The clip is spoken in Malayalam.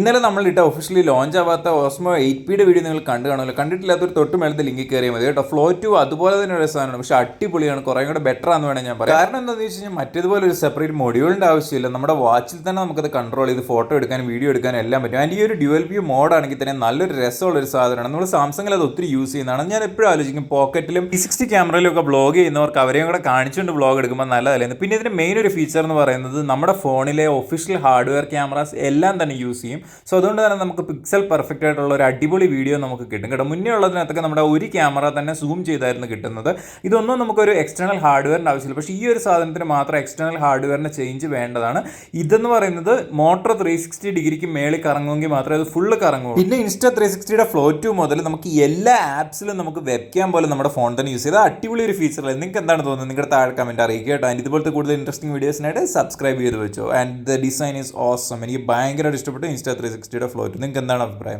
ഇന്നലെ നമ്മളിട്ട ഒഫീഷ്യലി ലോഞ്ച് ആവാത്ത ഓസ്മോ 8Pയുടെ വീഡിയോ നിങ്ങൾ കണ്ടു കാണുമല്ലോ. കണ്ടിട്ടില്ലാത്തൊരു തൊട്ട് മേളത്തെ ലിങ്കിൽ കയറിയാൽ മതി കേട്ടോ. ഫ്ലോ 2 അതുപോലെ തന്നെ ഒരു സാധനമാണ്, പക്ഷേ അടിപൊളിയാണ്, കുറേ കൂടെ ബെറ്റർ ആണെന്ന് വേണമെങ്കിൽ ഞാൻ പറയാം. കാരണം എന്താണെന്ന് വെച്ച് കഴിഞ്ഞാൽ മറ്റേതുപോലെ ഒരു സെപ്പറേറ്റ് മൊഡ്യൂളിൻ്റെ ആവശ്യമില്ല. നമ്മുടെ വാച്ചിൽ തന്നെ നമുക്കത് കൺട്രോൾ ചെയ്ത് ഫോട്ടോ എടുക്കാനും വീഡിയോ എടുക്കാനും എല്ലാം പറ്റും. ആൻഡ് ഈ ഒരു ഡ്യുവൽ വ്യൂ മോഡാണെങ്കിൽ തന്നെ നല്ലൊരു രസമുള്ള ഒരു സാധനമാണ്. നമ്മൾ സാംസങ്ങിൽ അത് ഒത്തിരി യൂസ് ചെയ്യുന്നതാണ്. ഞാൻ എപ്പോഴും ആലോചിക്കും, പോക്കറ്റിലും 360 ക്യാമറയിലും ഒക്കെ വ്ളോഗ് ചെയ്യുന്നവർക്ക് അവരെയും കൂടെ കാണിച്ചുകൊണ്ട് വ്ളോഗ് എടുക്കുമ്പോൾ നല്ലതല്ലേ. പിന്നെ ഇതിൻ്റെ മെയിൻ ഒരു ഫീച്ചർ എന്ന് പറയുന്നത് നമ്മുടെ ഫോണിലെ ഒഫീഷ്യൽ ഹാർഡ്വെയർ ക്യാമറാസ് എല്ലാം തന്നെ യൂസ് ചെയ്യും. സോ അതുകൊണ്ട് തന്നെ നമുക്ക് പിക്സൽ പെർഫെക്റ്റ് ആയിട്ടുള്ള ഒരു അടിപൊളി വീഡിയോ നമുക്ക് കിട്ടും കേട്ടോ. മുന്നേ ഉള്ളതിനകത്തൊക്കെ നമ്മുടെ ഒരു ക്യാമറ തന്നെ സൂം ചെയ്തായിരുന്നു കിട്ടുന്നത്. ഇതൊന്നും നമുക്കൊരു എക്സ്റ്റേണൽ ഹാർഡ്വെയറിൻ്റെ ആവശ്യമില്ല. പക്ഷേ ഈ ഒരു സാധനത്തിന് മാത്രം എക്സ്റ്റേണൽ ഹാർഡ്വെയറിന് ചേഞ്ച് വേണ്ടതാണ്. ഇതെന്ന് പറയുന്നത് മോട്ടർ 360 ഡിഗ്രിക്ക് മേളിൽ കറങ്ങുമെങ്കിൽ മാത്രമേ അത് ഫുള്ള് കറങ്ങുള്ളൂ. പിന്നെ ഇൻസ്റ്റ 360യുടെ ഫ്ലോ 2 മുതൽ നമുക്ക് എല്ലാ ആപ്സിലും നമുക്ക് വെബ് ക്യാം പോലെ നമ്മുടെ ഫോൺ തന്നെ യൂസ് ചെയ്ത് അടിപൊളി ഒരു ഫീച്ചറല്ലേ. നിങ്ങൾക്ക് എന്താണ് തോന്നുന്നത്? നിങ്ങളുടെ താഴെ കമൻറ്റ് അറിയിക്കുക കേട്ടോ. ആൻഡ് ഇതുപോലത്തെ കൂടുതൽ ഇൻട്രസ്റ്റിംഗ് വീഡിയോസിനായിട്ട് സബ്സ്ക്രൈബ് ചെയ്ത് വെച്ചോ. And the design is awesome. എനിക്ക് ഭയങ്കരമായിട്ട് ഇഷ്ടപ്പെട്ടു ഇൻസ്റ്റ 360യുടെ ഫ്ലോ 2. നിങ്ങൾക്ക് എന്താണ് അഭിപ്രായം?